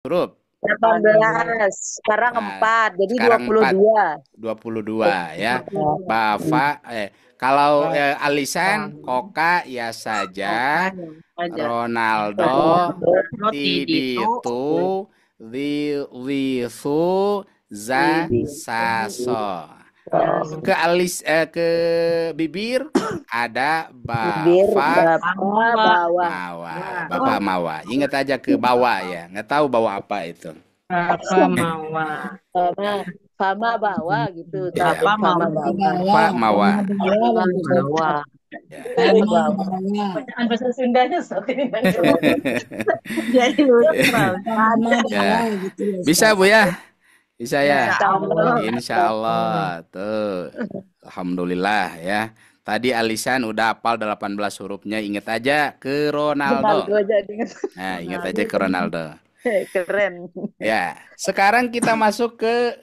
huruf? 18. Sekarang Nah, 4. Jadi sekarang 4. 22. 22 ya. Bafa kalau alisan koka ya saja. Aja. Ronaldo Itu tiditu lisu za saso. Ke bibir ada Bibir, bafa bapak, bawah. mawa. Bapak mawa. Ingat aja ke bawah ya. Nggak tahu bawa apa itu. apa mawar? Fama, fama bawah gitu. Ya, Tabun fama bawah. Pak mawa. Mawar. Ya. Bacaan bahasa Sundanya seperti ini. Jadi lurus Ya. Bisa Bu ya? Bisa ya? Insya Allah. Insya Allah. Tuh. Alhamdulillah ya. Tadi Alisan udah hafal 18 hurufnya. Ingat aja ke Ronaldo Ronaldo. aja ingat. Nah, ingat aja ke Ronaldo. Keren. Ya. Sekarang kita masuk ke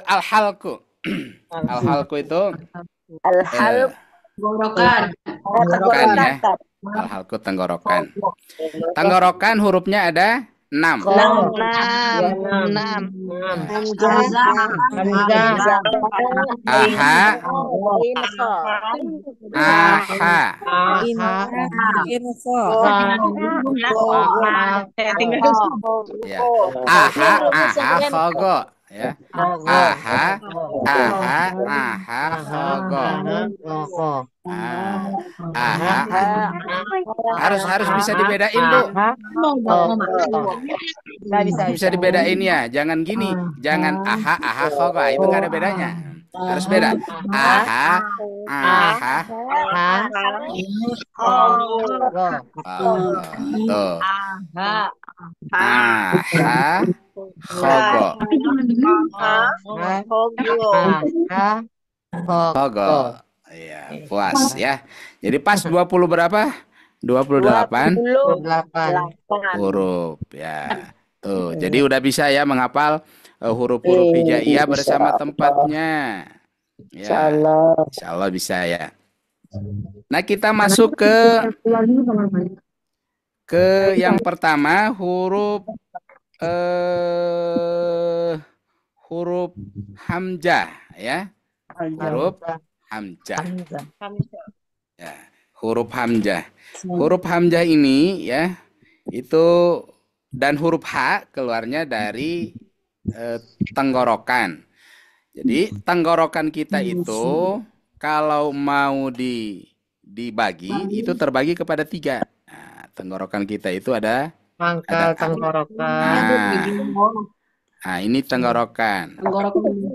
al-halku. Al-halku itu Al-hal eh, Tenggorokan. tenggorokan ya. tenggorokan. Al-halku tenggorokan. Tenggorokan hurufnya ada 6. Enam. Enam. Hamzah. Aha, Ain, kha. aha. Tinggal Ya. Ini Aha, rumus yang aha, keren. khogo. Ya. Aha, aha, aha, khogo. Ah, aha. Harus bisa dibedain, Bu. Bisa dibedain ya. Jangan gini. Jangan aha, aha, khogo. Itu nggak ada bedanya. Harus beda. Aha, aha. Oh, tuh. Aha, khogo. Khogo. Iya, puas ya. Jadi pas 20 berapa? 28 28. huruf ya. Tuh, jadi udah bisa ya menghafal huruf-huruf hijaiyah bersama tempatnya. Ya, Insyaallah. insya Allah bisa ya. Nah, kita masuk ke yang pertama huruf hamzah ya. Huruf hamzah. Ya, huruf hamzah. Huruf hamzah ini ya itu dan huruf H keluarnya dari tenggorokan. Jadi tenggorokan kita itu kalau mau dibagi itu terbagi kepada 3. Nah, tenggorokan kita itu ada Pangkal tenggorokan. nah ini tenggorokan.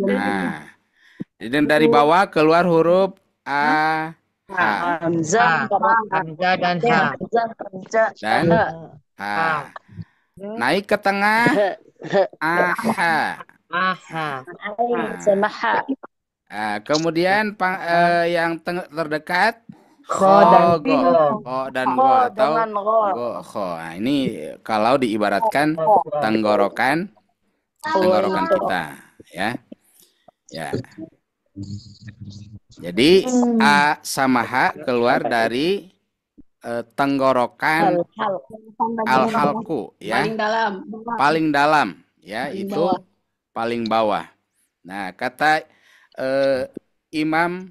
Nah, dan dari bawah keluar huruf A, H, Hamzah, Hamzah dan H. dan H. Naik ke tengah AH. Aha. sama ha. Nah, kemudian yang terdekat Kho dan khogo, kho dan go Kho atau dengan ro. go kho. Nah, ini kalau diibaratkan tenggorokan kita ya. Ya. Jadi A sama H keluar dari tenggorokan al-halku ya. Paling dalam ya, itu paling bawah. Nah, kata Imam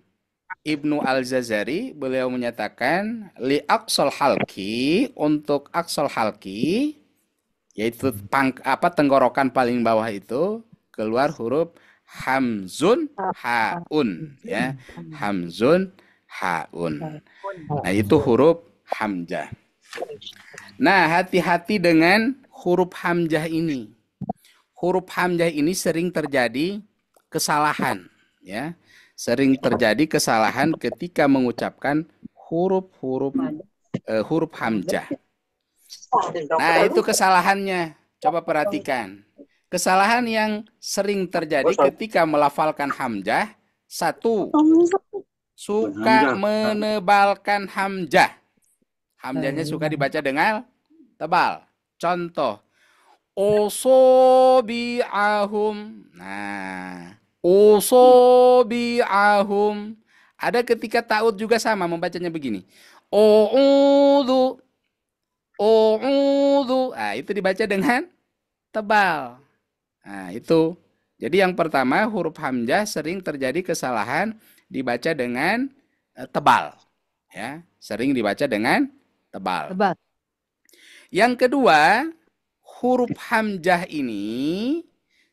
Ibnu Al-Jazari, beliau menyatakan li aqsal halki, untuk aqsal halki yaitu tenggorokan paling bawah itu keluar huruf hamzun haun ya. Hamzun haun. Nah, itu huruf hamzah. Nah, hati-hati dengan huruf hamzah ini. Huruf hamzah ini sering terjadi kesalahan ya. Sering terjadi kesalahan ketika mengucapkan huruf hamzah. Nah, itu kesalahannya. Coba perhatikan. Kesalahan yang sering terjadi ketika melafalkan hamzah. 1. Suka menebalkan hamzah. Hamzahnya suka dibaca dengan tebal. Contoh. Usobi'ahum. Nah, usobi'ahum. Ada ketika ta'ud juga sama membacanya begini. O'udhu. O'udhu. Nah, itu dibaca dengan tebal. Nah, itu. Jadi yang pertama huruf hamzah sering terjadi kesalahan dibaca dengan tebal, ya. Sering dibaca dengan tebal. Tebal. Yang kedua, huruf hamzah ini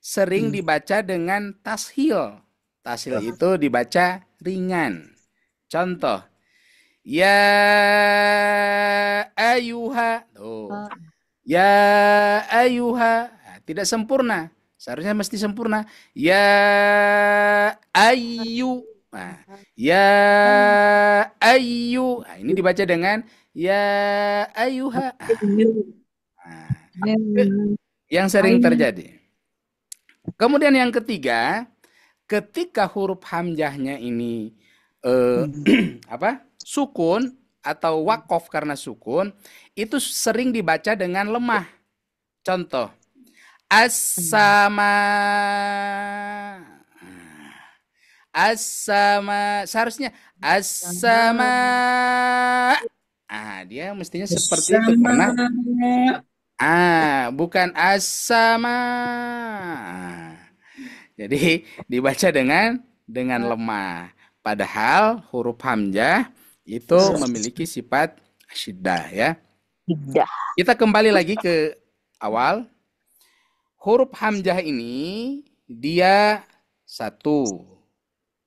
sering dibaca dengan tashil. Tashil itu dibaca ringan. Contoh, ya ayuha. Tuh. Ya ayuha. Nah, tidak sempurna. Seharusnya mesti sempurna. Ya ayu. Nah, ya ayu. Nah, ini dibaca dengan ya ayuha. Nah, yang sering terjadi. Kemudian yang ketiga, ketika huruf hamzahnya ini apa? Sukun atau wakof karena sukun, itu sering dibaca dengan lemah. Contoh, as-sama. As-sama. Seharusnya as-sama. Dia mestinya seperti itu karena bukan as-sama. Jadi dibaca dengan lemah. Padahal huruf hamzah itu memiliki sifat syiddah, ya. Tidak. Kita kembali lagi ke awal. Huruf hamzah ini dia satu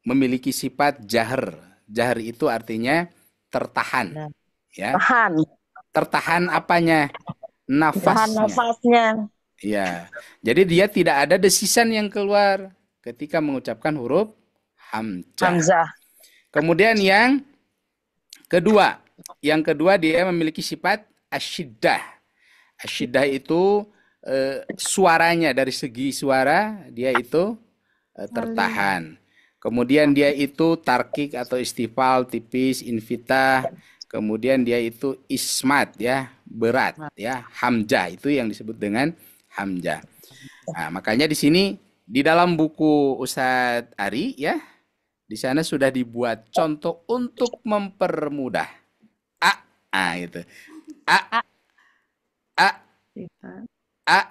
memiliki sifat jahr. Jahr itu artinya tertahan, ya. Tahan. Tertahan apanya? Tahan Nafasnya. nafasnya. Ya. Jadi dia tidak ada desisan yang keluar ketika mengucapkan huruf hamzah. Hamzah. Kemudian yang kedua dia memiliki sifat asyiddah. Asyiddah itu suaranya, dari segi suara dia itu tertahan. Kemudian dia itu tarkik atau istifal, tipis, infitah. Kemudian dia itu ismat, ya, berat, ya. Hamzah itu yang disebut dengan hamzah. Nah, makanya di sini di dalam buku Ustadz Ari, ya, di sana sudah dibuat contoh untuk mempermudah. Gitu. A, a, a,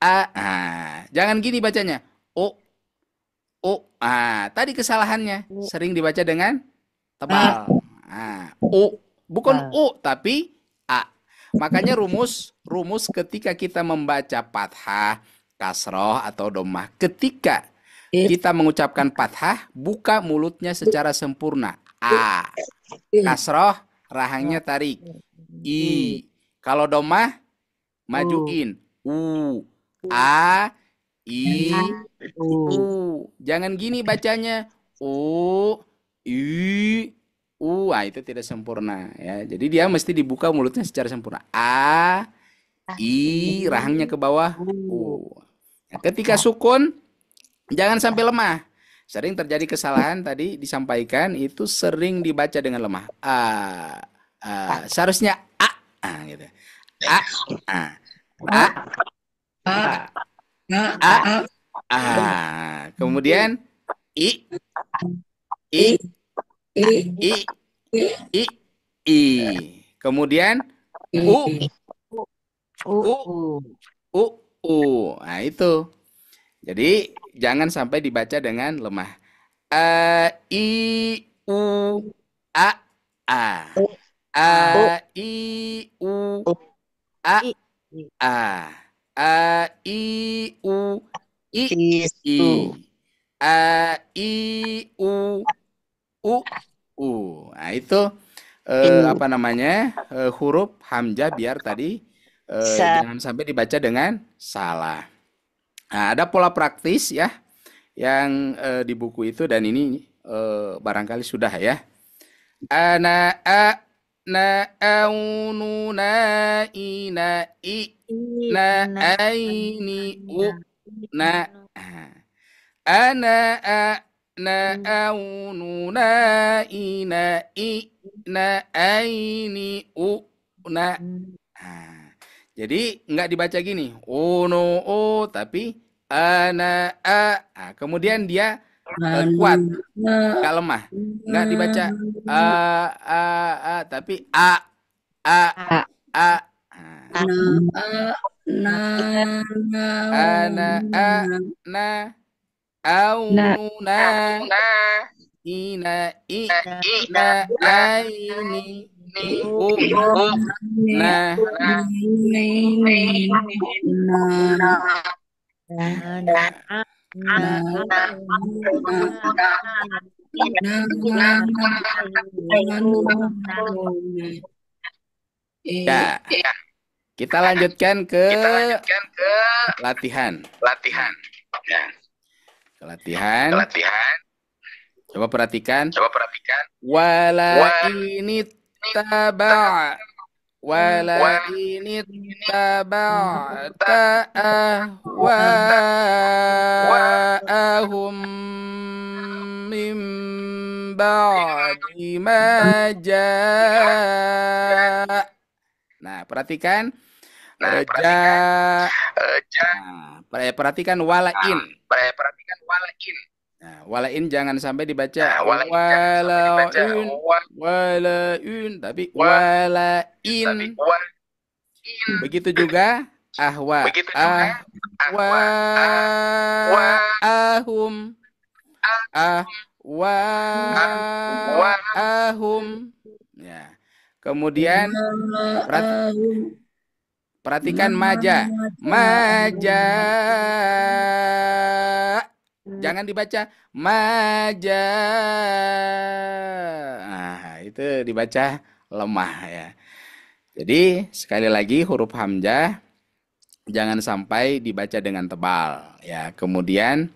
a. Jangan gini bacanya. O. Tadi kesalahannya sering dibaca dengan tebal. O, bukan O tapi A. Makanya rumus ketika kita membaca fathah, kasroh atau dhammah, ketika kita mengucapkan fathah, buka mulutnya secara sempurna. A. Kasroh, rahangnya tarik. I. Kalau dhammah, majuin. U. A. I. U. Jangan gini bacanya. U. I. U. Itu tidak sempurna, ya. Jadi dia mesti dibuka mulutnya secara sempurna. A. I. Rahangnya ke bawah. U. Nah, ketika sukun, jangan sampai lemah. Sering terjadi kesalahan tadi disampaikan, itu sering dibaca dengan lemah. Seharusnya gitu. Kemudian i, kemudian u. Nah, itu. Jadi jangan sampai dibaca dengan lemah. I, u, a, i, u, a, i, u, i, i, u, u. Nah, itu apa namanya, huruf hamzah biar tadi jangan sampai dibaca dengan salah. Nah, ada pola praktis, ya, yang di buku itu, dan ini barangkali sudah, ya. Ana a na au nu na i na i na aini u na. Ana a na au nu na i na i na aini u na. Jadi nggak dibaca gini, oh no oh, tapi ana a. Kemudian dia kuat, nggak lemah, nggak dibaca tapi a. na Ana a na au na na ina i na aini u na na ya. Kita lanjutkan ke latihan. Ya, ke latihan. Coba perhatikan. Wala ini taba. Wala ini taba'ta ahwa'ahum min ba'di ma ja'. Nah, perhatikan. Ja. Nah, perhatikan walain. Nah, walain jangan sampai dibaca walain, tapi walain. Begitu juga ahwa ahum ahum. Ya. Kemudian perhatikan maja. Jangan dibaca maja. Nah, itu dibaca lemah ya. Jadi sekali lagi huruf hamzah jangan sampai dibaca dengan tebal ya. Kemudian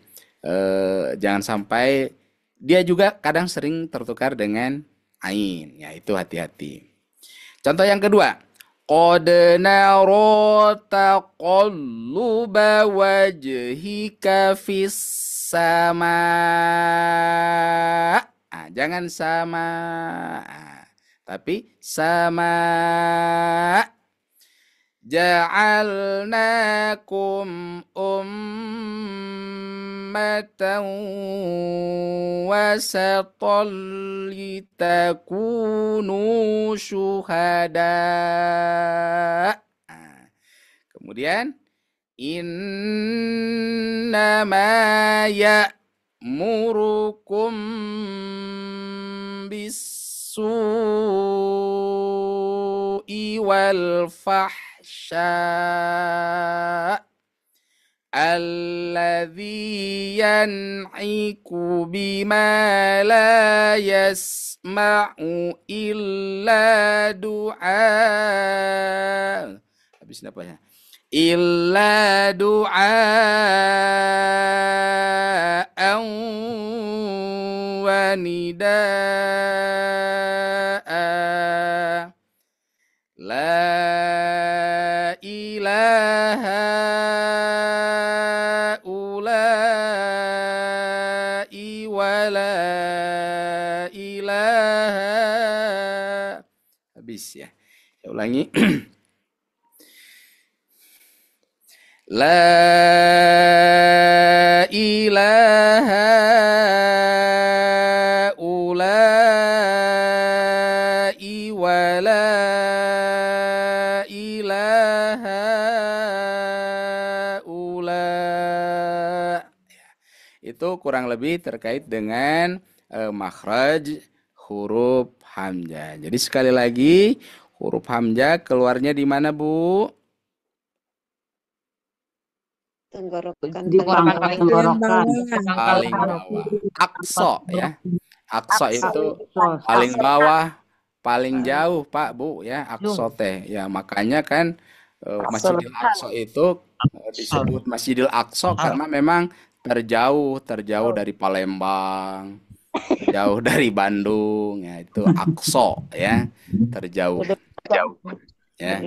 jangan sampai dia juga kadang sering tertukar dengan ain ya, itu hati-hati. Contoh yang kedua. Qad nara taqalluba wajhika fis sama. Jangan sama. Tapi sama. Ja'alnakum ummatan wasatan litakunu syuhada. Kemudian innama ya'murukum bis-su'i wal fahsya alladzi yan'iku bima la yasma'u illa du'a. Habis apa ya? Illa du'a'an wa nida'a. La ilaha ula'i wa la ilaha. Habis ya. Saya ulangi. La ilaha ula'i wa la ilaha ula'. Itu kurang lebih terkait dengan makhraj huruf hamzah. Jadi sekali lagi huruf hamzah keluarnya di mana, Bu? Tenggorokan Di paling tenggorokan. Paling bawah. Akso ya. Akso itu paling bawah, paling jauh, Pak, Bu ya. Akso teh. Ya, makanya kan Masjidil Aqsa itu disebut Masjidil Aqsa karena memang terjauh dari Palembang, jauh dari Bandung ya, itu Aqsa ya, terjauh ya.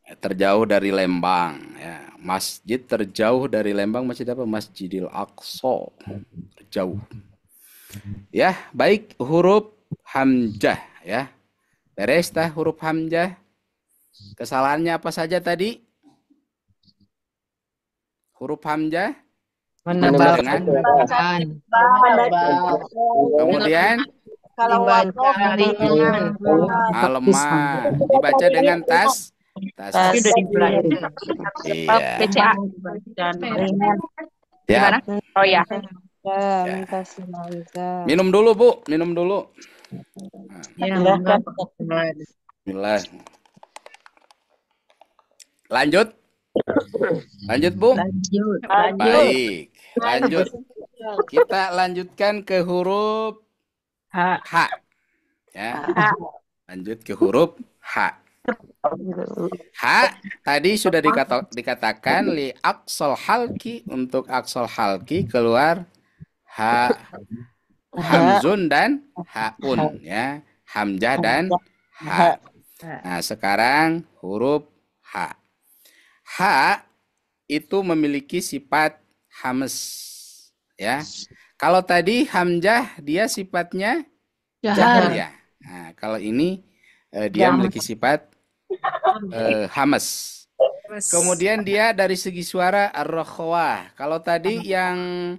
Terjauh dari Lembang ya. Masjid terjauh dari Lembang masjid apa? Masjidil Aqsa. Terjauh. Ya, baik huruf hamzah ya. Beres tah huruf hamzah. Kesalahannya apa saja tadi? Huruf hamzah Menebalkan. Kemudian kalau Dibaca ringan. lemah. Dibaca dengan Tapi udah dipelajari. Iya. PCA. Dan Ya. gimana? Oh ya. Minum dulu, Bu. Minum dulu. Ya, enggak. Bismillah. Lanjut. Lanjut, Bu. Lanjut. Baik. Lanjut. Kita lanjutkan ke huruf H. H. Ya. Lanjut ke huruf H. H tadi sudah dikatakan li aqsal halki, untuk aqsal halki keluar H, hamzun dan haun, ya. Hamzah dan H. Nah, sekarang huruf H. H itu memiliki sifat hames, ya. Kalau tadi hamzah dia sifatnya jahar, ya. Nah, kalau ini dia memiliki sifat hames. Kemudian dia dari segi suara ar-rakhwah. Kalau tadi yang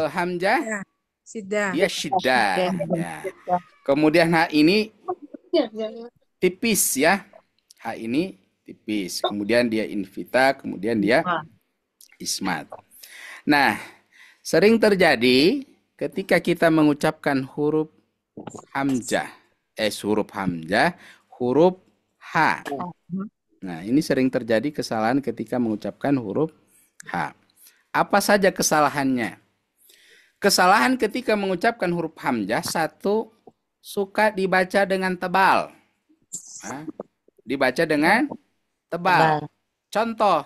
hamzah dia syiddah, ya. Kemudian H ini tipis, ya. H ini tipis. Kemudian dia invita, kemudian dia ismat. Nah, sering terjadi ketika kita mengucapkan huruf hamzah, huruf H. Nah, ini sering terjadi kesalahan ketika mengucapkan huruf H. Apa saja kesalahannya? Kesalahan ketika mengucapkan huruf hamzah, satu, suka dibaca dengan tebal. Nah, dibaca dengan tebal. Contoh,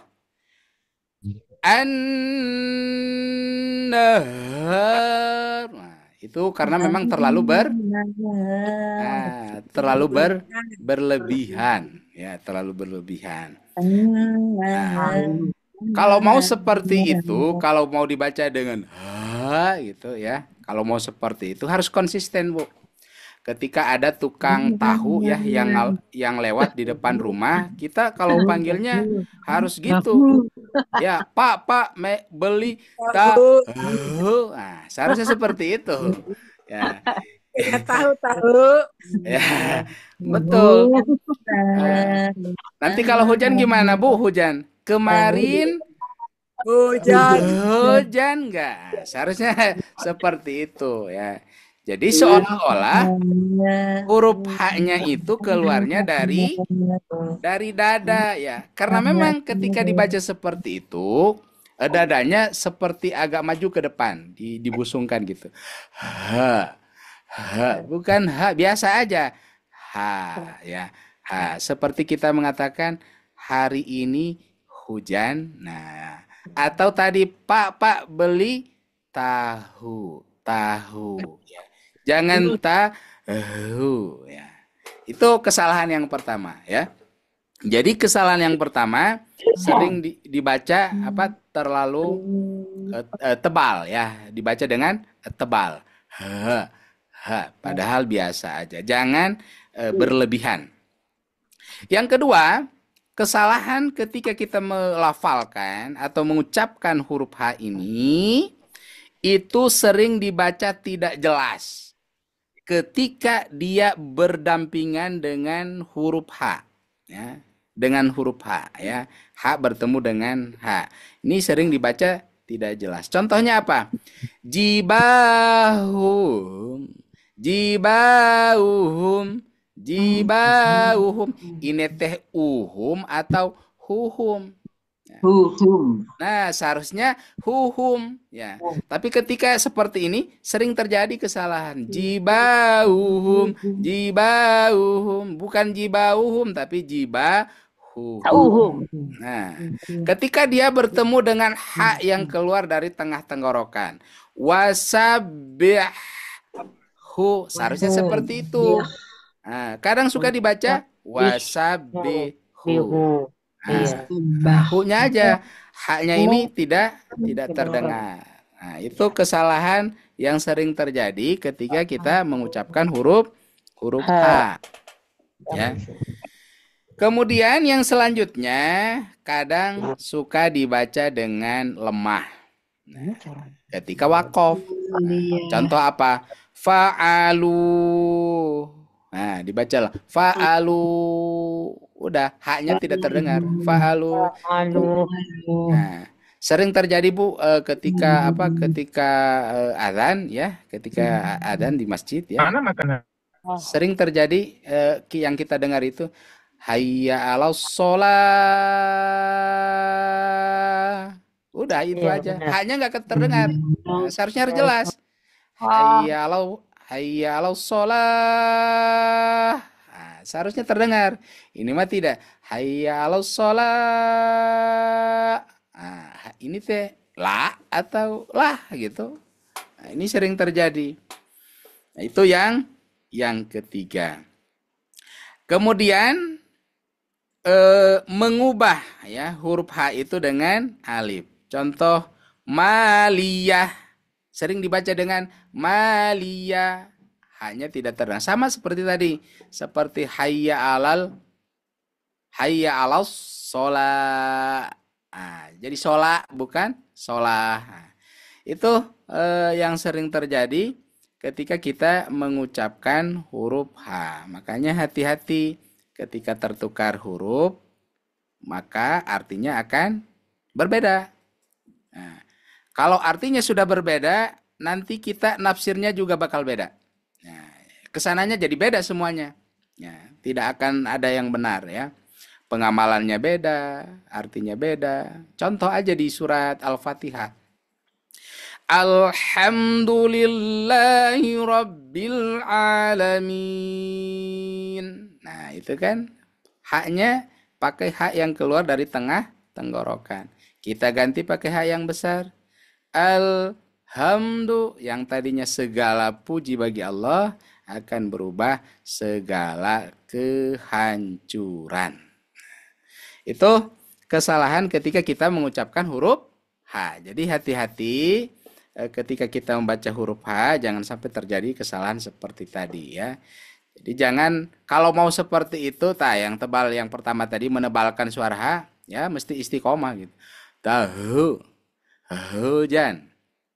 an-nahar. Nah, itu karena memang terlalu berlebihan, ya, terlalu berlebihan. Nah, kalau mau seperti itu, kalau mau dibaca dengan ha gitu, ya, kalau mau seperti itu harus konsisten, Bu. Ketika ada tukang tahu, ya, yang lewat di depan rumah, kita kalau panggilnya harus gitu. Ya, Pak, beli tahu. Nah, seharusnya seperti itu. Ya. Tahu. Ya, betul. Nanti kalau hujan gimana, Bu? Hujan. Kemarin hujan enggak? Seharusnya seperti itu, ya. Jadi seolah-olah huruf H-nya itu keluarnya dari dada, ya. Karena memang ketika dibaca seperti itu, dadanya seperti agak maju ke depan, dibusungkan gitu. H, bukan H biasa aja. H, ya. H, seperti kita mengatakan hari ini hujan. Nah, atau tadi Pak beli tahu, ya. Jangan tahu, ya. Itu kesalahan yang pertama, ya. Jadi kesalahan yang pertama sering dibaca terlalu tebal, ya, dibaca dengan tebal. Padahal biasa aja. Jangan berlebihan. Yang kedua, kesalahan ketika kita melafalkan atau mengucapkan huruf H ini itu sering dibaca tidak jelas ketika dia berdampingan dengan huruf H, ya, dengan huruf H, ya, H bertemu dengan H. Ini sering dibaca tidak jelas. Contohnya apa? Jibahum. Ini teh uhum atau huhum? Nah, seharusnya huhum, ya. Tapi ketika seperti ini sering terjadi kesalahan. Jibauhum, bukan jibauhum tapi jibauhum. Nah, ketika dia bertemu dengan H yang keluar dari tengah tenggorokan, wasabbihu, seharusnya seperti itu. Nah, kadang suka dibaca wasabbihu. Nah, hu-nya aja, H-nya ini tidak terdengar. Nah, itu kesalahan yang sering terjadi ketika kita mengucapkan huruf H, ya. Kemudian yang selanjutnya kadang suka dibaca dengan lemah. Nah, ketika waqaf. Nah, contoh apa? Fa'alu. Nah, dibacalah fa'alu. Udah, haknya tidak terdengar. Fa'alu. Alu. Nah, sering terjadi Bu ketika apa? Ketika adzan ya, ketika adzan di masjid ya. Mana makanan? Sering terjadi yang kita dengar itu hayya 'alas shalah. Udah itu Iya, aja. benar. Haknya nggak terdengar. Nah, seharusnya harus jelas. Ah, Hayya 'alas shalah. Nah, seharusnya terdengar. Ini mah tidak. Hayya 'alas shalah. Nah, ini teh la atau lah gitu. Nah, ini sering terjadi. Nah, itu yang ketiga. Kemudian mengubah ya huruf H itu dengan alif. Contoh maliyah sering dibaca dengan maliyah. Hanya tidak terdengar. Sama seperti tadi. Seperti hayya alal sholat. Nah, jadi sholat bukan sholah. Nah, itu yang sering terjadi ketika kita mengucapkan huruf H. Makanya hati-hati ketika tertukar huruf, maka artinya akan berbeda. Nah, kalau artinya sudah berbeda, nanti kita nafsirnya juga bakal beda. Nah, kesananya jadi beda semuanya. Ya, tidak akan ada yang benar ya. Pengamalannya beda, artinya beda. Contoh aja di surat Al-Fatihah. Alhamdulillahi Rabbil Alamin. Nah, itu kan haknya pakai hak yang keluar dari tengah tenggorokan. Kita ganti pakai hak yang besar. Alhamdu yang tadinya segala puji bagi Allah akan berubah segala kehancuran. Itu kesalahan ketika kita mengucapkan huruf H. Jadi hati-hati ketika kita membaca huruf H, jangan sampai terjadi kesalahan seperti tadi ya. Jadi jangan, kalau mau seperti itu, yang tebal yang pertama tadi menebalkan suara H, ya mesti istiqomah gitu. Tahu, hujan.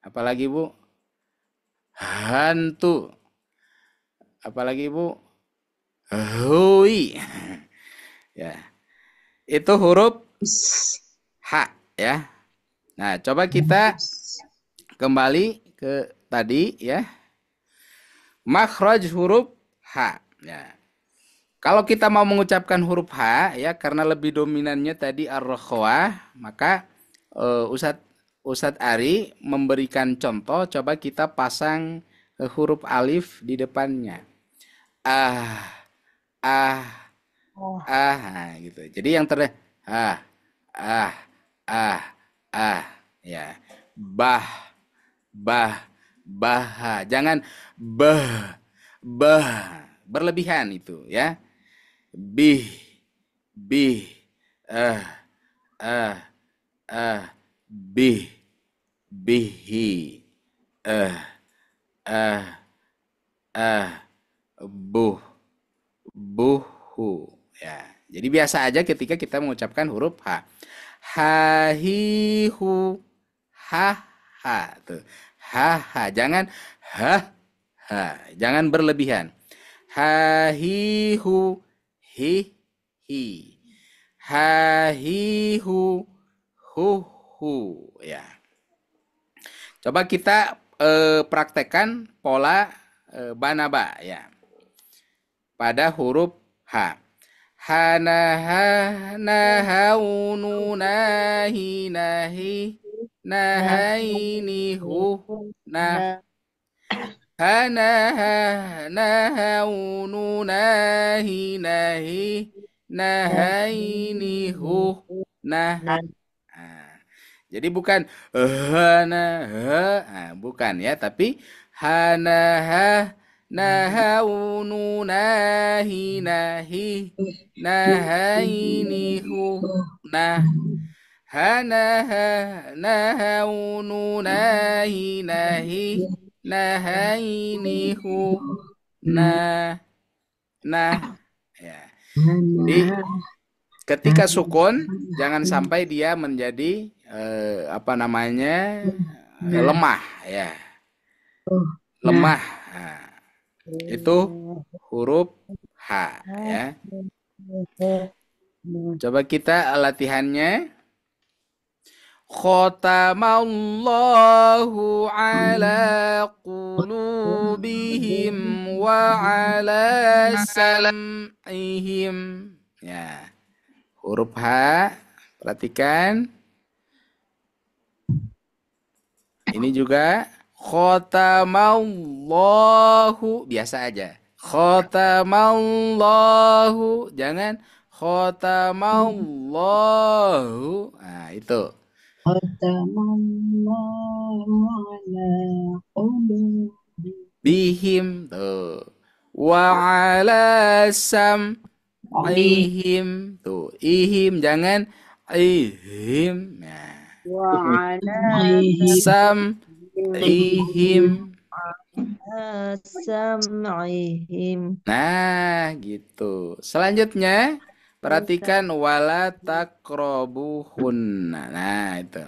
Apalagi Bu? Hantu. Apalagi Bu? Hui. Ya. Itu huruf H ya. Nah, coba kita kembali ke tadi ya. Makhraj huruf H ya. Kalau kita mau mengucapkan huruf H ya, karena lebih dominannya tadi ar-rakhwah, maka Ustadz Ari memberikan contoh, coba kita pasang huruf alif di depannya. Ah, nah, gitu. Jadi yang ah, ah, ya. Bah, jangan bah, berlebihan itu ya. Bih, ah, ah, bih, bihi, ah, buh, buhu ya. Jadi biasa aja ketika kita mengucapkan huruf H. Hahihu, ha tuh. Jangan jangan berlebihan. Hahihu, hi hahihu, hu ya. Coba kita praktekkan pola banaba ya. Pada huruf H. Hanaha, nahaunu, nahi, nahaini, hu, nah. Hanaha, nahaunu, nahi, nahaini, hu, nah. Jadi bukan bukan ya, tapi hanaha, nahaunu, nahi, nahaini, hu, nah. Hanaha, nahaunu, nahi, nahaini, hu, nah. Ya. Jadi ketika sukun jangan sampai dia menjadi lemah ya. Lemah. Nah, itu huruf H ya. Coba kita latihannya. Khatamallahu ala qulubihim wa ala sam'ihim. Ya, huruf H, perhatikan. Ini juga khatamallahu, biasa aja. Khatamallahu, jangan khatamallahu. Nah, itu. Khatamallahu ala qulubi. Bihim tuh. Wa ala sam'ihim tuh. Ihim, jangan ihim. Nah. Wa ala Sam'ihim. sam'ihim. Nah, gitu. Selanjutnya, perhatikan wala taqrabuhunna. Nah, itu.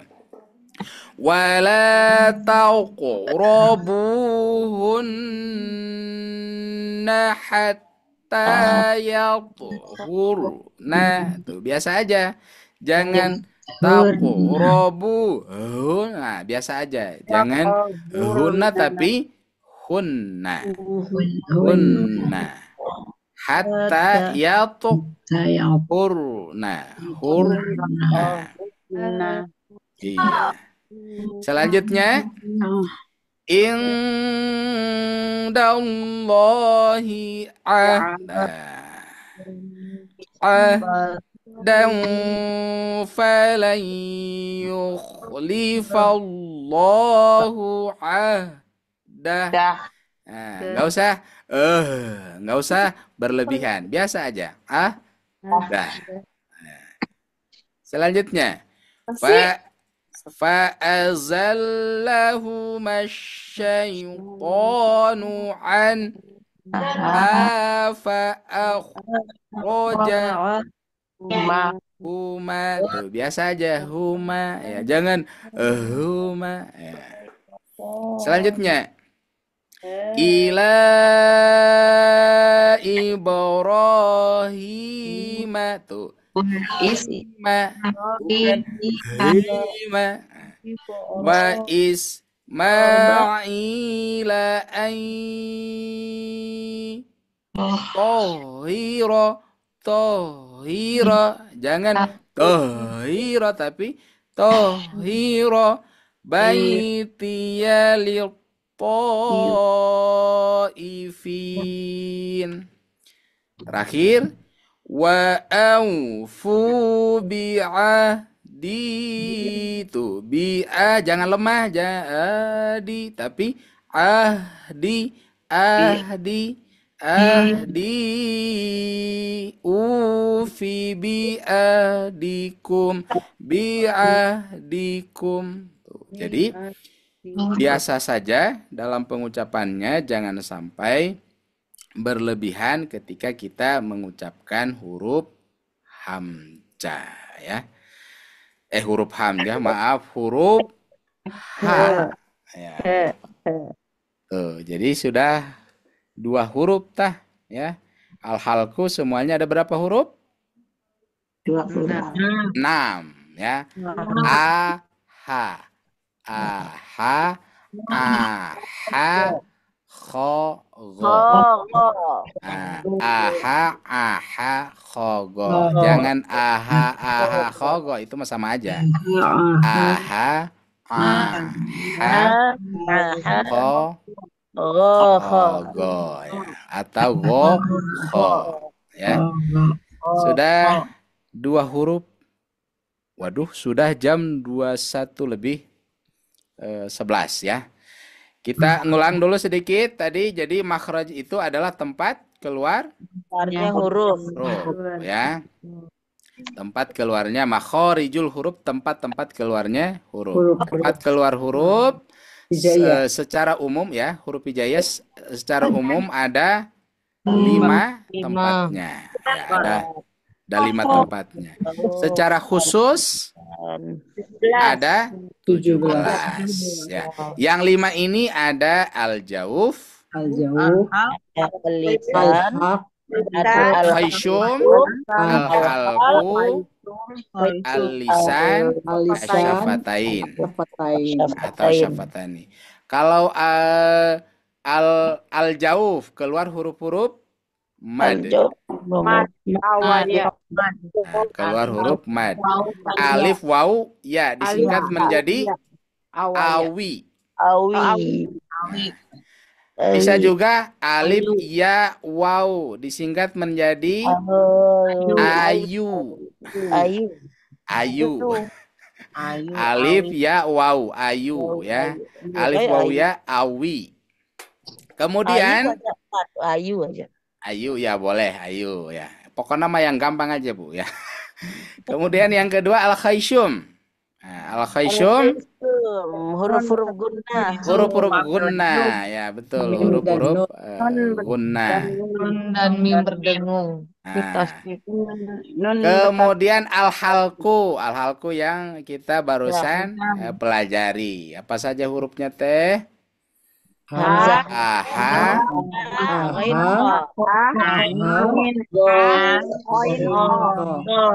Wala taqrabuhunna hatta yatahurna. Tuh, biasa aja. Jangan taqrabuhun. Nah, biasa aja. Jangan hunna tapi hunna. Hunna. Hatta yatahurna. Hurna. Iya. Selanjutnya, indallahi ahda. Dan falan yukhlifallahu ahdah. Nah, nggak usah berlebihan, biasa aja. Dah. Selanjutnya, fa'azallahuma syaitanu anha fa'akhraja huma. Tuh, biasa aja huma ya, jangan huma ya. Selanjutnya, ila Ibrahim tuh. Hima wa Ismaila tohira, jangan tohira tapi tohira baitiya litaifin. Terakhir, wa aufu bi'ahdi. Tuh, bi'a jangan lemah, jadi tapi ahdi ufi bi'ahdikum. Tuh, jadi biasa saja dalam pengucapannya, jangan sampai berlebihan ketika kita mengucapkan huruf hamzah ya. Huruf hamzah, maaf, huruf H ya. Tuh, jadi sudah 2 huruf tah ya. Al-halku semuanya ada berapa huruf? 6 ya. A ha kho go. Aha khogo. Jangan aha khogo, itu mah sama aja. Aha khogo ya. Atau go kho ya. Sudah 2 huruf. Waduh, sudah jam 21 lebih 11 ya. Kita ngulang dulu sedikit tadi. Jadi makhraj itu adalah tempat keluarnya huruf ya. Tempat keluarnya makhorijul huruf, tempat-tempat keluarnya huruf. Tempat keluar huruf secara umum ya, huruf hijaiyah secara umum ada 5 tempatnya. Ya, ada 5 tempatnya. Secara khusus ada 17 ya. Yang 5 ini ada al-jauf, Ada Al-khayshum, al-halku, al-lisan, Alisan, asyafatain Syafatain, atau syafatani. Kalau al-jauf keluar huruf-huruf mad. Mat. Awalnya. Nah, keluar huruf mad. Alif waw ya disingkat menjadi Awalnya. awi. Awi. Bisa juga alif ya waw disingkat menjadi ayu. Ayu. Ayu. Ayu. Alif ya waw ayu ya. Alif waw ya awi. Kemudian Ayu aja. ayu ya boleh ayu ya. Pokoknya nama yang gampang aja Bu ya. Kemudian yang kedua al-khayshum. Nah, al-khayshum Huruf-huruf guna. huruf-huruf gunna ya betul huruf-huruf gunna. Nun dan mim berdengung. Nah, kemudian al-halku yang kita barusan pelajari. Apa saja hurufnya teh? Hamzah. Aha,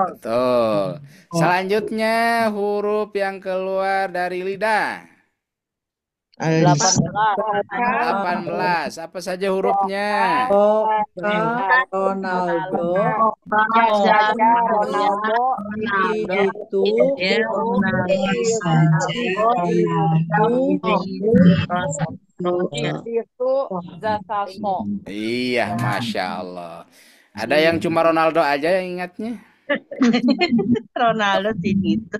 betul. Selanjutnya huruf yang keluar dari lidah. 18. Apa saja hurufnya? Oka, Ronaldo, itu, Itu Zasasmo. Iya, Masya Allah. Ada yang cuma Ronaldo aja yang ingatnya? Ronaldo itu.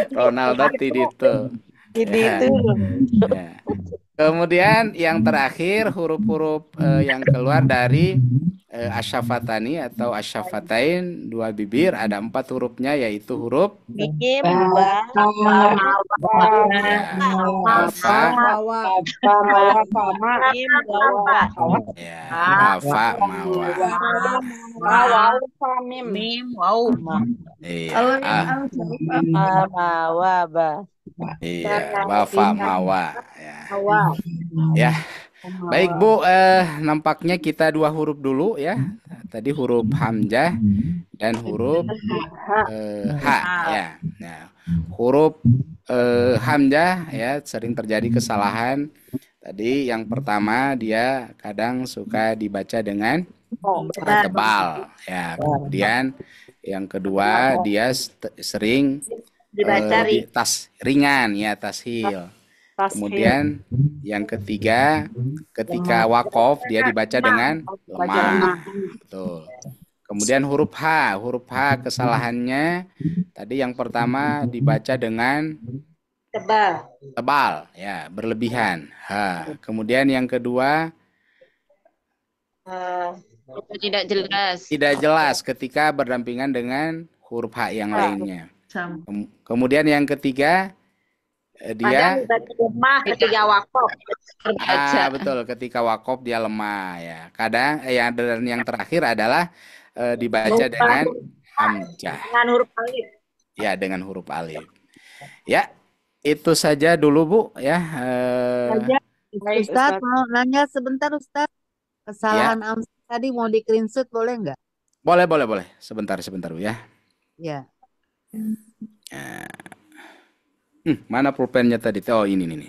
Ronaldo Tidito. Ya. Ya. Kemudian yang terakhir huruf-huruf yang keluar dari asyafatani atau asyafatain dua bibir ada 4 hurufnya yaitu huruf Mim, ya, alfa, ya, alfa, mawa. Mim, wow, Iya, mawaba. iya, wafa, mawa. Ya. Ya. Baik Bu, nampaknya kita 2 huruf dulu ya. Tadi huruf hamzah dan huruf H ya. Nah, huruf hamzah ya sering terjadi kesalahan. Tadi yang pertama dia kadang suka dibaca dengan tebal ya. Kemudian yang kedua dia sering Dibaca tas ringan ya tashil. Kemudian yang ketiga ketika wakof dia dibaca dengan lemah. Betul. Kemudian huruf H kesalahannya tadi yang pertama dibaca dengan tebal ya, berlebihan. Kemudian yang kedua tidak jelas ketika berdampingan dengan huruf H yang lainnya. Kemudian yang ketiga dia lemah ketika wakaf. betul ketika wakof dia lemah ya. Kadang dan yang terakhir adalah dibaca dengan hamzah. Dengan huruf alif. Ya, dengan huruf alif. Ya, itu saja dulu Bu ya. Ustadz mau nanya sebentar Ustadz. Kesalahan Amsa tadi mau di screenshot boleh nggak? Boleh. Sebentar Bu ya. Ya. Mana pulpennya tadi? Oh, ini nih.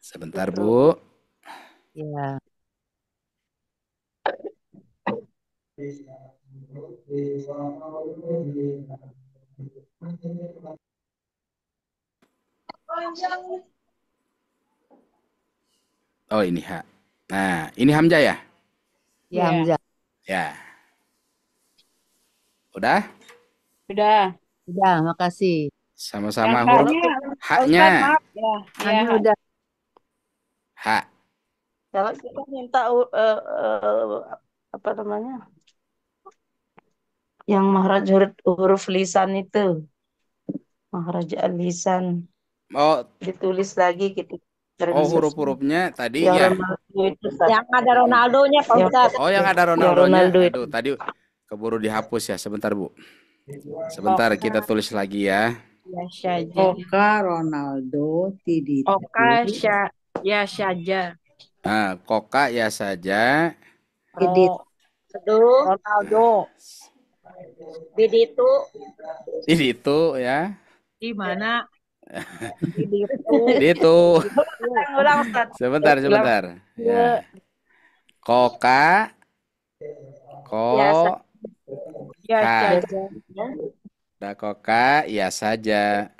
Sebentar Bu. Ya. Oh, ini H. Nah, ini hamzah ya? Ya, Hamzah. Ya. Udah? Sudah. Udah, makasih. Sama-sama huruf H-nya. Hanya udah. H. Kalau kita minta apa namanya? Yang mahraj huruf lisan itu. Mahraj al-lisan. Oh, Ditulis lagi gitu. huruf-hurufnya tadi Yang ya. Ronaldo itu, Yang ada Ronaldonya Pak Ustadz. Oh, yang ada Ronaldo Ronaldonya. itu. Aduh, tadi keburu dihapus ya. Sebentar Bu. Sebentar kita tulis lagi ya. Ya saja. Oka, Ronaldo, Tidito, Oka ya saja. Nah, koka ya saja. Didit. Aduh, Ronaldo. Diditu. Ini itu ya. Di mana? Diditu. Itu. Ulang, Ustaz. Sebentar, sebentar. Ya. Koka, Ya, ko, ya, ka. saja. Da koka, ya saja.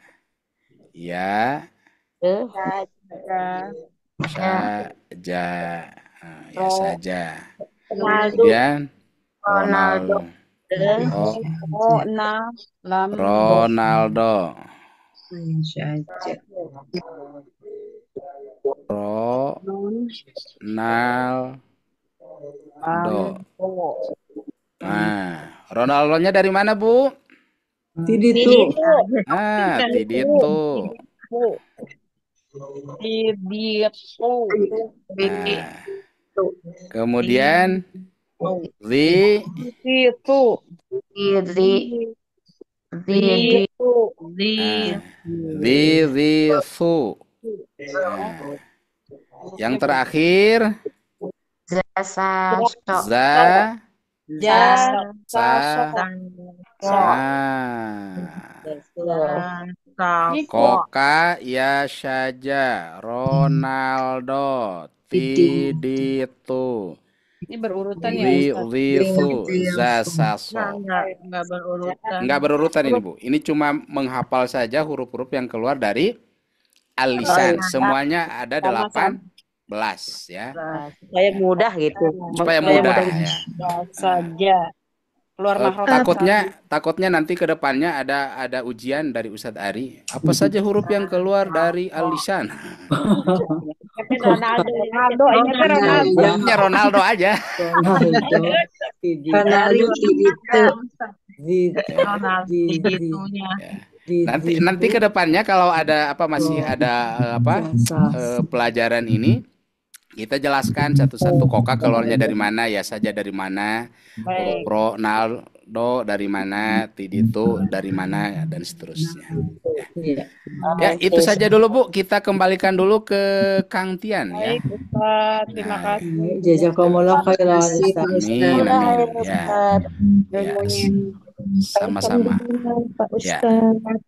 Ya Eh, Saja. saja. Nah, ya saja. Ronaldo. Kemudian Ronaldo. Ronaldo. Eh, Oh, Oh, nah. Lam. Ronaldo. saja. Ronaldo. Am. Oh. Nah, Ronaldo-nya dari mana, Bu? Didit tuh. Diditu. Ah, Tidito. Diditu. Nah, kemudian Li, Diditu. Diri. Diri. Diditu. ah, Su. Nah, yang terakhir Jasa. Za, Jasa. Sa. Sa. Ah, Koka ya saja. Ronaldo. Tidito. Ini berurutan ya, Ustaz? Su. Za, Sa, So. Enggak berurutan. Enggak berurutan ini, Bu. Ini cuma menghafal saja huruf-huruf yang keluar dari al-lisan. Semuanya ada 18 ya. Supaya mudah gitu. Supaya mudah ya. Saja. Keluar makhraj. Takutnya nanti ke depannya ada ujian dari Ustadz Ari. Apa saja huruf yang keluar dari al-lisan? Ronaldo. Ingatnya Ronaldo. Ingatnya Ronaldo aja. Ronaldo. Didit. Ronaldo Diditu. Diditunya. Nanti ke depannya kalau ada masih ada pelajaran ini kita jelaskan satu-satu. Koka keluarnya dari mana, ya saja dari mana, huruf Ronaldo dari mana, Tidito dari mana, dan seterusnya. Ya, itu saja dulu, Bu. Kita kembalikan dulu ke Kang Tian ya. Baik, Ustaz. Terima kasih. Jazakumullah khairan, Ustaz. Amin, amin. Ya, sama-sama. Ya.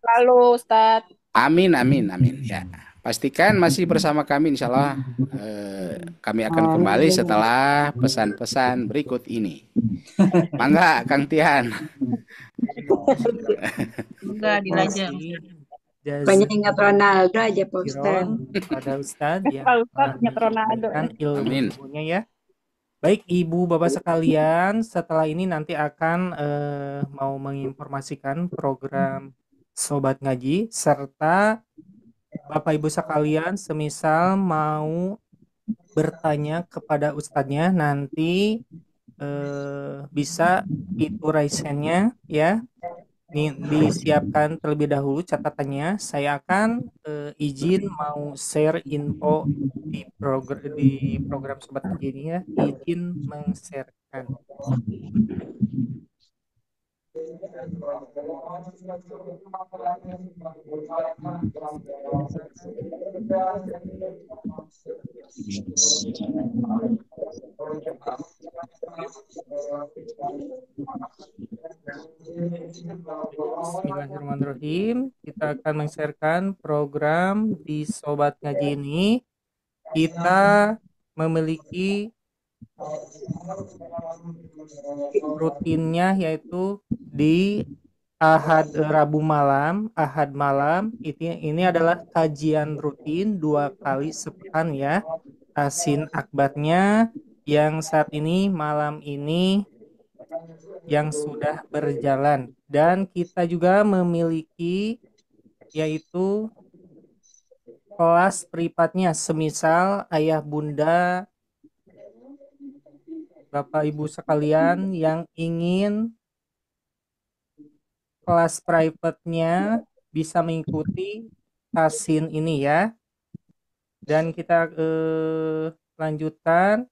Selalu, Ustaz. Amin, amin, amin. Ya. Pastikan masih bersama kami, insya Allah kami akan kembali setelah pesan-pesan berikut ini. Mangga, Kang Tian. Enggak, dilajang. Banyak ingat Ronaldo aja Pak Ustaz. Pada Ustadz ya. Pak Ustaz ingat Ronaldo. Kan Amin. ilmunya ya. Baik Ibu Bapak sekalian, setelah ini nanti akan mau menginformasikan program Sobat Ngaji serta Bapak Ibu sekalian semisal mau bertanya kepada ustadznya nanti bisa itu raise hand-nya ya. Disiapkan terlebih dahulu catatannya. Saya akan izin mau share info di program Sobat Ngaji ini ya. Izin meng-sharekan. Bismillahirrahmanirrahim. Kita akan men-sharekan program di Sobat Ngaji ini. Kita memiliki rutinnya yaitu di Rabu malam, Ahad malam. Ini adalah kajian rutin 2 kali sepekan ya. Asin akbarnya yang saat ini malam ini yang sudah berjalan, dan kita juga memiliki yaitu kelas privatnya, semisal ayah bunda Bapak Ibu sekalian yang ingin kelas private-nya bisa mengikuti tasin ini ya. Dan kita lanjutkan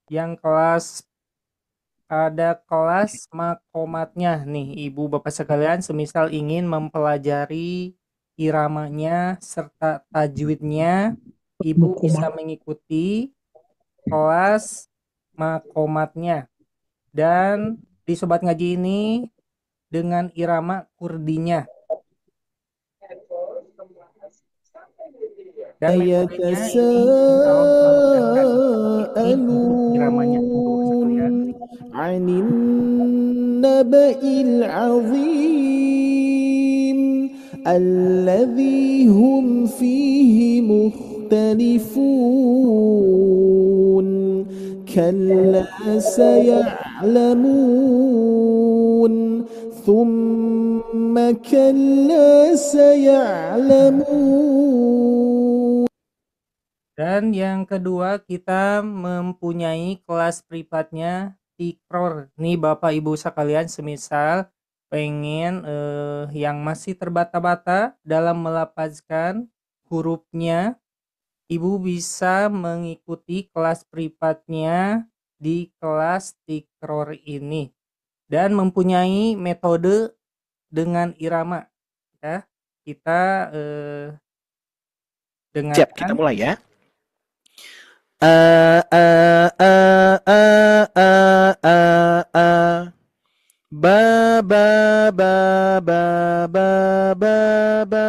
yang ada kelas makomatnya nih Ibu Bapak sekalian, semisal ingin mempelajari iramanya serta tajwidnya, Ibu bisa mengikuti kelas makomatnya. Dan di Sobat Ngaji ini dengan irama kurdinya. Dan metodenya ini kalau mengerjakan ini untuk iramanya Ibu sekalian. عن النبأ العظيم الذي هم فيه مختلفون كلا سيعلمون ثم كلا سيعلمون. Dan yang kedua kita mempunyai kelas privatnya tikror. Nih Bapak Ibu sekalian, semisal pengen yang masih terbata-bata dalam melafazkan hurufnya, Ibu bisa mengikuti kelas privatnya di kelas tikror ini dan mempunyai metode dengan irama. Ya, kita Siap, kita dengarkan. mulai ya. Ba ba ba ba ba ba ba.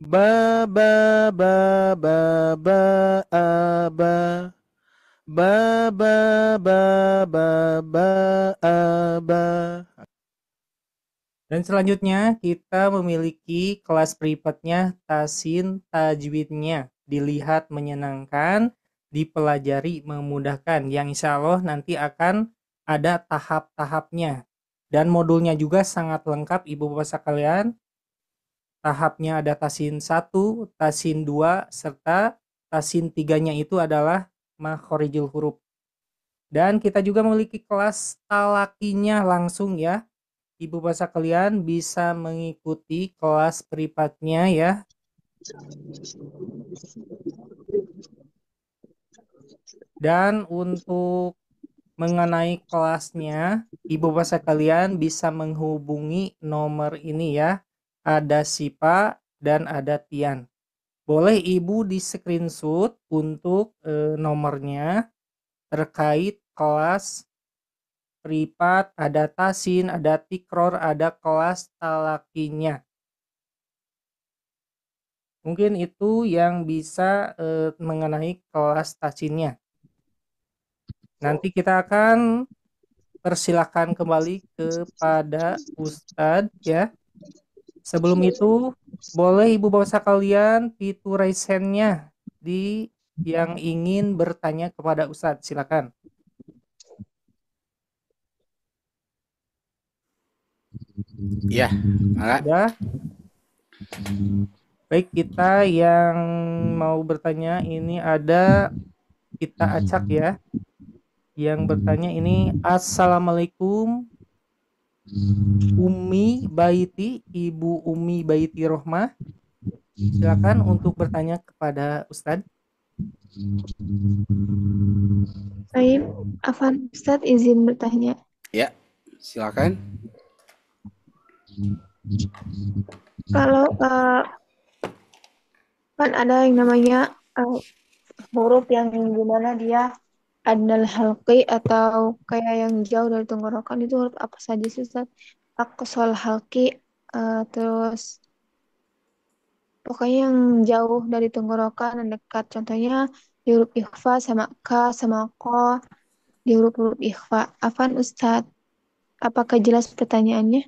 Ba ba ba ba ba ba. Ba ba ba ba ba ba. Dan selanjutnya kita memiliki kelas privatnya tasin tajwidnya. Dilihat menyenangkan, dipelajari memudahkan. Yang insya Allah nanti akan ada tahap-tahapnya. Dan modulnya juga sangat lengkap Ibu Bapak sekalian. Tahapnya ada tasin 1, tasin 2, serta tasin 3-nya itu adalah makhorijul huruf. Dan kita juga memiliki kelas talakinya langsung ya. Ibu Bapak sekalian bisa mengikuti kelas privatnya ya. Dan untuk mengenai kelasnya, Ibu Bapak sekalian bisa menghubungi nomor ini ya. Ada Sipa dan ada Tian. Boleh Ibu di screenshot untuk nomornya terkait kelas privat, ada tasin, ada tikror, ada kelas talakinya. Mungkin itu yang bisa mengenai kelas tasinnya. Nanti kita akan persilahkan kembali kepada Ustadz ya. Sebelum itu, boleh Ibu Bapak sekalian fitur raise hand-nya di yang ingin bertanya kepada Ustadz. Silakan. Ya, maka Sudah. Baik, kita yang mau bertanya ini ada kita acak ya. Yang bertanya ini Assalamualaikum Umi Baiti, Ibu Umi Baiti Rohmah. Silakan untuk bertanya kepada Ustadz. Baik, Afan Ustadz izin bertanya. ya, silakan. Kalau kan ada yang namanya huruf yang gimana dia adnal halqi atau kayak yang jauh dari tenggorokan, itu huruf apa saja sih Ustaz? Aqsal halqi, terus pokoknya yang jauh dari tenggorokan dan dekat. Contohnya di huruf ikhfa sama ka sama ko di huruf-huruf ikhfa. Afan Ustaz, apakah jelas pertanyaannya?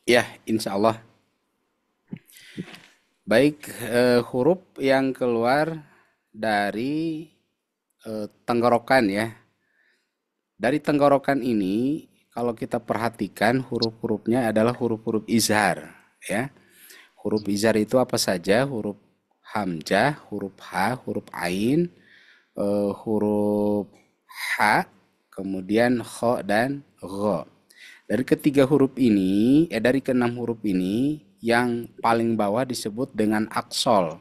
Ya, insya Allah. Baik, huruf yang keluar dari tenggorokan ya. Dari tenggorokan ini, kalau kita perhatikan huruf-hurufnya adalah huruf-huruf izhar ya. Huruf izhar itu apa saja? Huruf hamzah, huruf ha, huruf ain, huruf ha, kemudian kho dan gho. Dari ketiga huruf ini, dari keenam huruf ini, yang paling bawah disebut dengan aksol.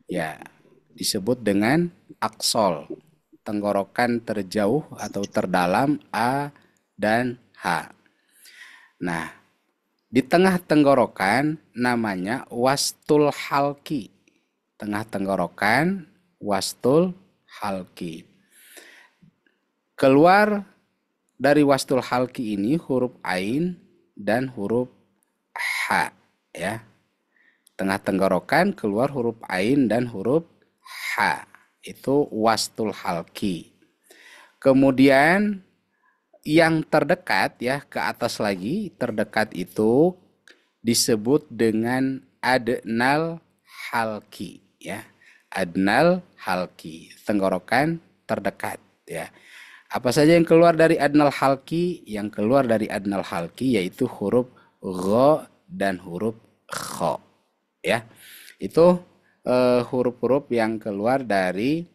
Ya, disebut dengan aksol. Tenggorokan terjauh atau terdalam A dan H. Nah, di tengah tenggorokan namanya wastul halki. tengah tenggorokan, wastul halki. Keluar dari wastul halki ini huruf ain dan huruf ha, ya. Tengah tenggorokan keluar huruf ain dan huruf ha. Itu wastul halki. Kemudian yang terdekat ya, ke atas lagi, terdekat itu disebut dengan adnal halki ya. Adnal halki, tenggorokan terdekat ya. Apa saja yang keluar dari adnal halki? Yang keluar dari adnal halki yaitu huruf gha dan huruf kha ya. Itu huruf-huruf yang keluar dari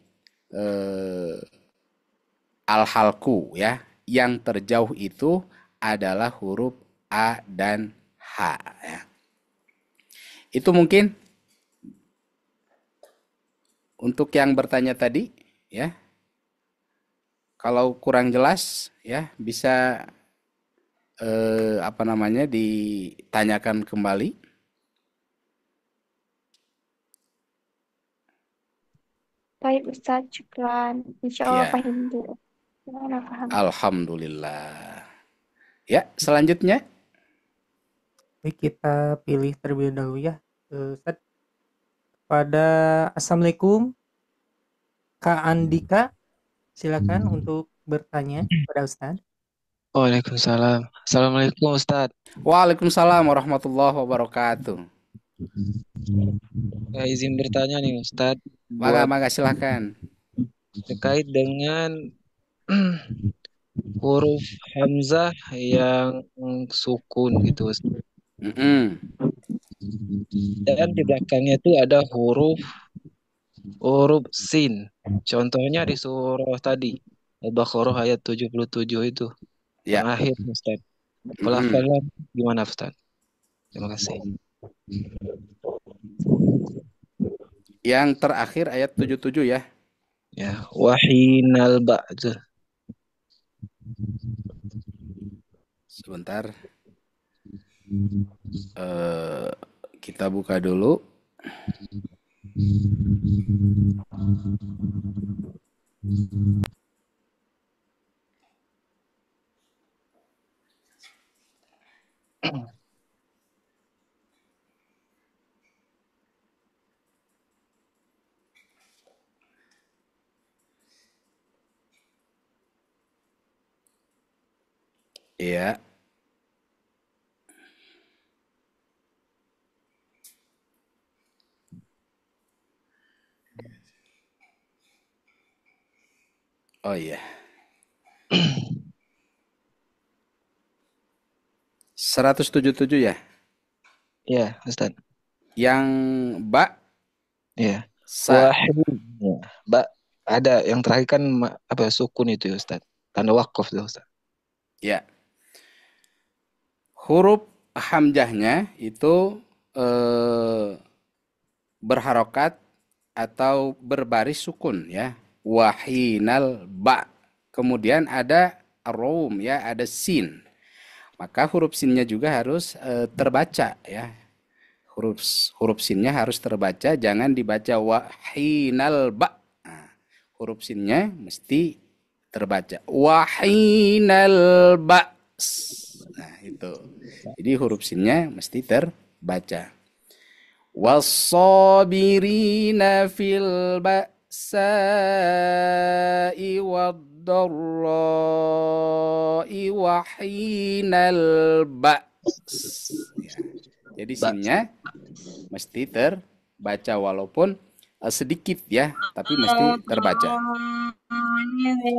al-halku ya. Yang terjauh itu adalah huruf a dan h ya. Itu mungkin untuk yang bertanya tadi ya. Kalau kurang jelas ya bisa ditanyakan kembali. Baik Ustaz, syukran. Insya Allah Ya, paham dulu. Paham. alhamdulillah. Ya, selanjutnya Baik, kita pilih terlebih dahulu ya. Ustaz, pada Assalamualaikum, Kak Andika, silakan untuk bertanya pada Ustaz. Waalaikumsalam. Assalamualaikum Ustadz. Waalaikumsalam warahmatullahi wabarakatuh. Izin bertanya nih Ustadz, Maka silakan. terkait dengan huruf hamzah yang sukun gitu Ustadz. Dan di belakangnya itu ada huruf sin. Contohnya di surah tadi Al-Baqarah ayat 77 itu. Ya. Terakhir Ustaz. Pelafalan gimana Ustaz? Terima kasih. Yang terakhir ayat 77 ya. Ya, wahinal ba'd. Sebentar. Kita buka dulu. Iya. Oh iya. 177 ya? Ya, Ustaz. Yang ba? Ya. Sa. Ya. Ba ada yang terakhir kan sukun itu ya, Ustaz. Tanda wakaf itu Ustaz. Ya. Huruf hamzahnya itu berharokat atau berbaris sukun ya. Wahinal ba. Kemudian ada rom ya, ada sin. Maka huruf sinnya juga harus terbaca ya. Huruf sinnya harus terbaca, jangan dibaca wahinal ba. Nah, huruf sinnya mesti terbaca wahinal ba. Nah, itu. Jadi huruf sinnya mesti terbaca. Was-sabirina fil ba'sa'i wad-dharra'i wa hinal ba's. Ya. Jadi sinnya mesti terbaca walaupun sedikit ya, tapi mesti terbaca.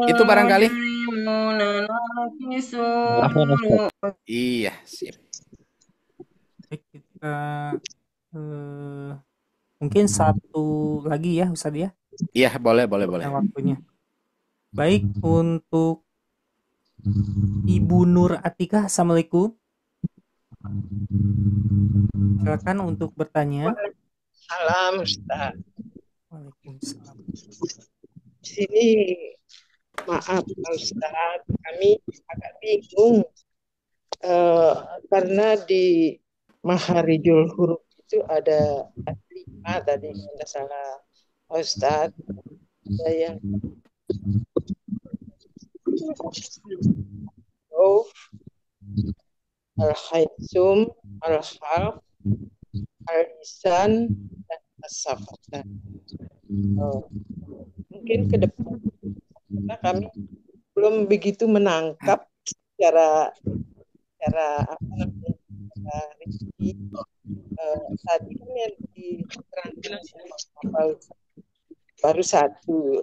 Itu barangkali. Iya, sip. Baik, kita mungkin satu lagi ya Ustaz ya. Iya, boleh. Waktunya. Baik, untuk Ibu Nur Atikah, Assalamualaikum. Silakan untuk bertanya. Salam Ustaz. Waalaikumsalam. Di sini maaf Ustaz, kami agak bingung karena di Makharijul huruf itu ada tadi tidak salah Pak Ustadz. Yang Rauf, Al-Haitsum, Al-Khalq, Al-Lisan, dan As-Safatan. Mungkin ke depan karena kami belum begitu menangkap secara apa namanya secara rinci. Tadi kan yang diterangkan baru satu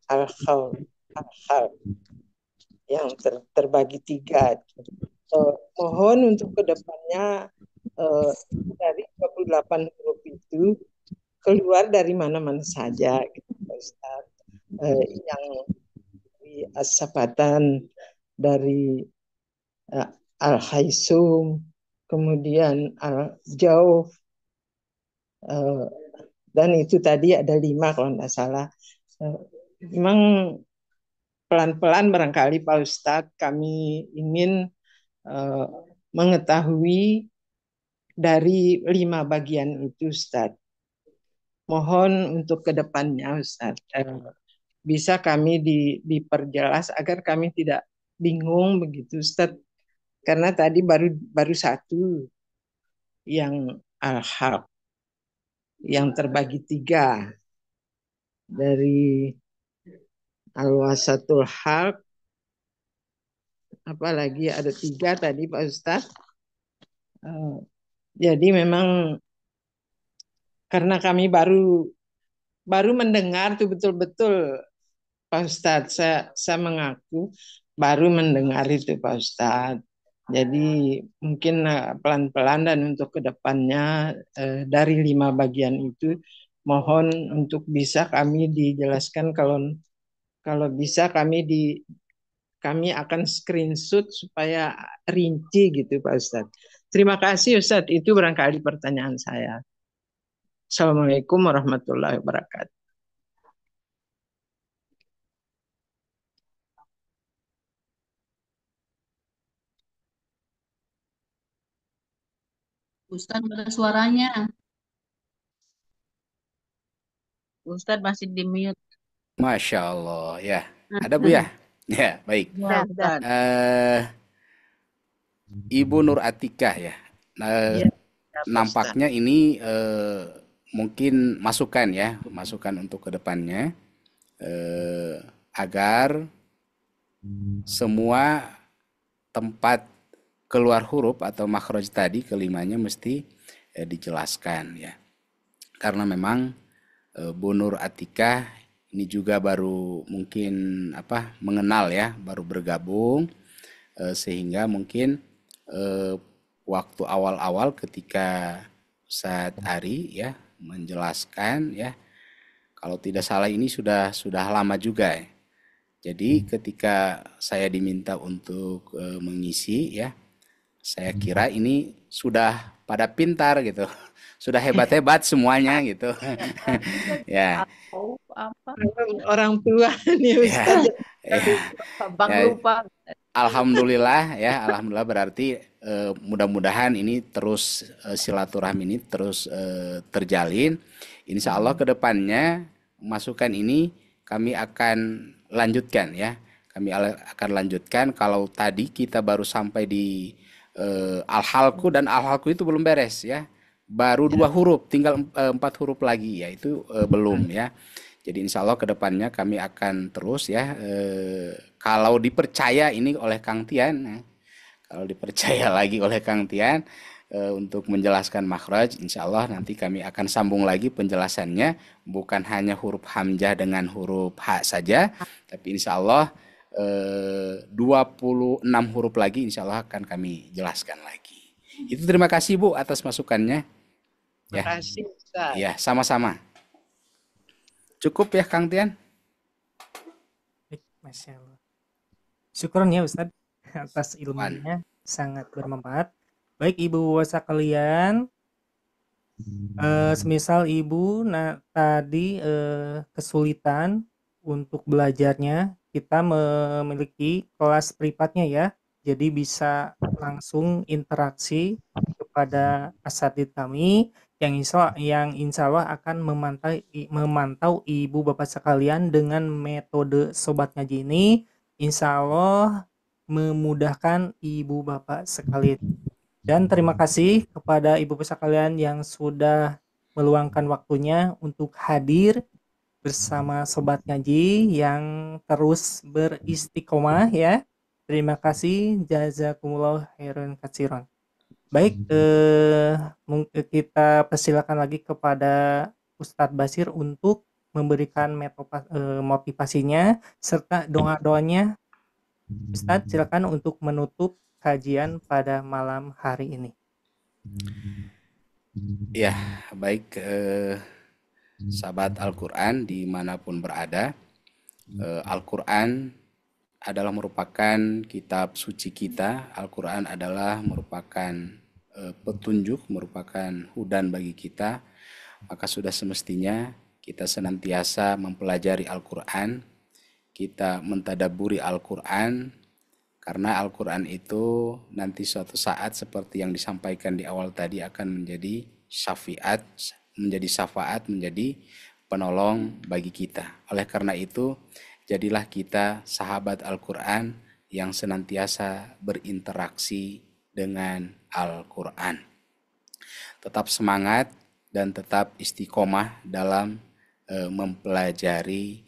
al-khalq yang terbagi tiga. Mohon untuk kedepannya dari 28 huruf itu keluar dari mana-mana saja gitu Pak Ustaz. Yang di as-safatan dari al-haisum, kemudian al-jauf, dan itu tadi ada 5 kalau tidak salah. Memang pelan-pelan barangkali Pak Ustadz kami ingin mengetahui dari 5 bagian itu Ustadz. Mohon untuk kedepannya Ustadz bisa kami diperjelas agar kami tidak bingung begitu Ustadz. Karena tadi baru satu yang al-haq yang terbagi 3 dari al-wasatul haq, apalagi ada 3 tadi Pak Ustadz. Jadi memang karena kami baru mendengar tuh betul-betul Pak Ustadz, saya mengaku baru mendengar itu Pak Ustadz. Jadi mungkin pelan-pelan dan untuk kedepannya dari 5 bagian itu mohon untuk bisa kami dijelaskan kalau bisa kami akan screenshot supaya rinci gitu Pak Ustadz. Terima kasih Ustadz, itu barangkali pertanyaan saya. Assalamualaikum warahmatullahi wabarakatuh. Ustadz ada suaranya. Ustadz masih di mute. Masya Allah, ya. Ada Bu ya? Ya, baik. Ya, Ustadz. Ibu Nur Atikah ya. Nampaknya ini mungkin masukan ya, masukan untuk kedepannya agar semua tempat keluar huruf atau makhraj tadi kelimanya mesti dijelaskan ya. Karena memang Bu Nur Atikah ini juga baru mungkin mengenal ya, baru bergabung sehingga mungkin waktu awal-awal ketika Ustadz Ari ya menjelaskan ya, kalau tidak salah ini sudah lama juga ya. Jadi ketika saya diminta untuk mengisi ya, saya kira ini sudah pada pintar gitu, sudah hebat-hebat semuanya gitu. Ya. Orang tua nih Ustaz. Lupa. Alhamdulillah ya, alhamdulillah berarti mudah-mudahan ini terus silaturahmi ini terus terjalin. Insya Allah kedepannya masukan ini kami akan lanjutkan ya. Kami akan lanjutkan. Kalau tadi kita baru sampai di al-halqu dan al-halqu itu belum beres ya. Baru 2 huruf, tinggal 4 huruf lagi ya, itu belum ya. Jadi insya Allah kedepannya kami akan terus ya. Kalau dipercaya ini oleh Kang Tian, kalau dipercaya lagi oleh Kang Tian untuk menjelaskan makhraj, insya Allah nanti kami akan sambung lagi penjelasannya, bukan hanya huruf hamzah dengan huruf ha saja, tapi insya Allah 26 huruf lagi insya Allah akan kami jelaskan lagi. Itu terima kasih Bu atas masukannya. Terima kasih Ustaz. Ya, sama-sama. Cukup ya Kang Tian? Masya Allah. Syukron ya Ustadz atas ilmunya, sangat bermanfaat. Baik Ibu wasa kalian, semisal Ibu tadi kesulitan untuk belajarnya, kita memiliki kelas privatnya ya. Jadi bisa langsung interaksi kepada asatidz kami yang insya Allah akan memantau ibu bapak sekalian dengan metode sobat ngaji ini, insya Allah memudahkan ibu bapak sekalian. Dan terima kasih kepada ibu bapak sekalian yang sudah meluangkan waktunya untuk hadir bersama sobat ngaji yang terus beristiqomah ya. Terima kasih, jazakumullah khairan katsiran. Baik, kita persilakan lagi kepada Ustadz Basir untuk memberikan motivasinya serta doa-doanya. Ustadz, silakan untuk menutup kajian pada malam hari ini. Ya, baik, sahabat Al-Quran dimanapun berada, Al-Quran adalah merupakan kitab suci kita. Al-Quran adalah merupakan petunjuk, merupakan hudan bagi kita. Maka sudah semestinya kita senantiasa mempelajari Al-Quran, kita mentadaburi Al-Quran, karena Al-Quran itu nanti suatu saat seperti yang disampaikan di awal tadi akan menjadi syafaat, menjadi penolong bagi kita. Oleh karena itu, jadilah kita sahabat Al-Quran yang senantiasa berinteraksi dengan Al-Quran. Tetap semangat dan tetap istiqomah dalam mempelajari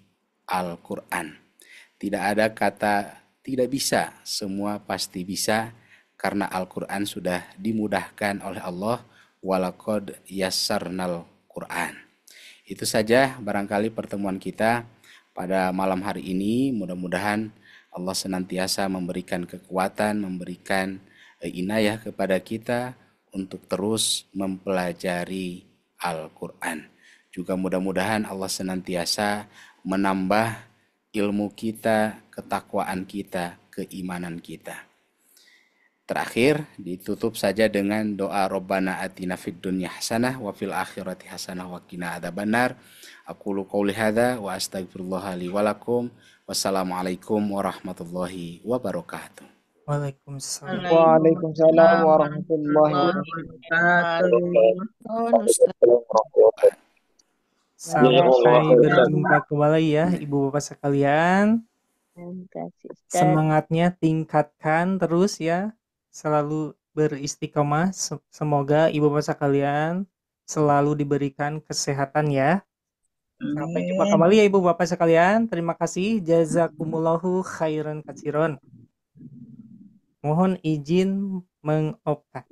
Al-Quran. Tidak ada kata tidak bisa, semua pasti bisa, karena Al-Quran sudah dimudahkan oleh Allah. Walaqad yassarnal Quran. Itu saja barangkali pertemuan kita pada malam hari ini. Mudah-mudahan Allah senantiasa memberikan kekuatan, memberikan inayah kepada kita untuk terus mempelajari Al-Quran. Juga mudah-mudahan Allah senantiasa menambah ilmu kita, ketakwaan kita, keimanan kita. Terakhir, ditutup saja dengan doa Rabbana atina fid dunya hasanah wa fil akhirati hasanah wa qina adzabannar. Aqulu qouli hadza wa astaghfirullah li wa lakum. Wassalamualaikum warahmatullahi wabarakatuh. Waalaikumsalam. Waalaikumsalam warahmatullahi wabarakatuh. Sampai berjumpa kembali ya ibu bapak sekalian. Semangatnya tingkatkan terus ya. Selalu beristiqomah. Semoga ibu bapak sekalian selalu diberikan kesehatan ya. Sampai jumpa kembali ya ibu bapak sekalian. Terima kasih. Jazakumullahu khairan katsiron. Mohon izin mengopkan.